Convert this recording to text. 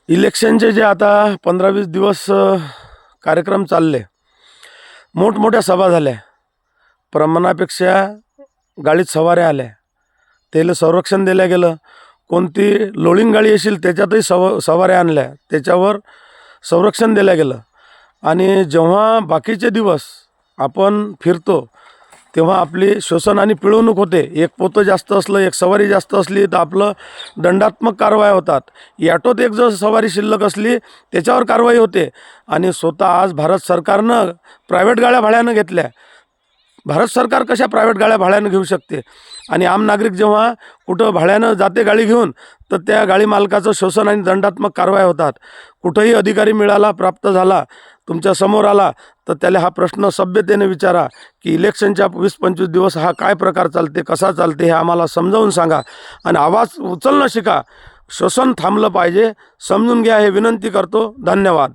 इलेक्शनचे जे आता 15-20 दिवस कार्यक्रम चालले, मोठमोठ्या सभा झाल्या, प्रमाणापेक्षा गाडीत सवाऱ्या आल्या, त्याला संरक्षण दिलं गेलं. कोणती लोळिंग गाडी येशील त्याच्यातही सवाऱ्या आणल्या, त्याच्यावर संरक्षण दिलं गेलं. आणि जेव्हा बाकीचे दिवस आपण फिरतो तेव्हा आपली शोषण आणि पिळवणूक होते. एक पोतं जास्त असलं, एक सवारी जास्त असली तर आपलं दंडात्मक कारवाया होतात. ॲटोत एक जर सवारी शिल्लक असली त्याच्यावर कारवाई होते. आणि स्वतः आज भारत सरकारनं प्रायव्हेट गाड्या भाड्यानं घेतल्या. भारत सरकार कशा प्रायव्हेट गाड्या भाड्यानं घेऊ शकते? आणि आम नागरिक जेव्हा कुठं भाड्यानं जाते गाडी घेऊन, तर त्या गाडी मालकाचं शोषण आणि दंडात्मक कारवाया होतात. कुठंही अधिकारी मिळाला, प्राप्त झाला, तुमच्या समोर आला, तर त्याला हा प्रश्न सभ्यतेने विचारा की इलेक्शनच्या 20-25 दिवस हा काय प्रकार चालते, कसा चालते, हे आम्हाला समजावून सांगा. आणि आवाज उचलणं शिका. शोषण थांबलं पाहिजे, समजून घ्या, हे विनंती करतो. धन्यवाद.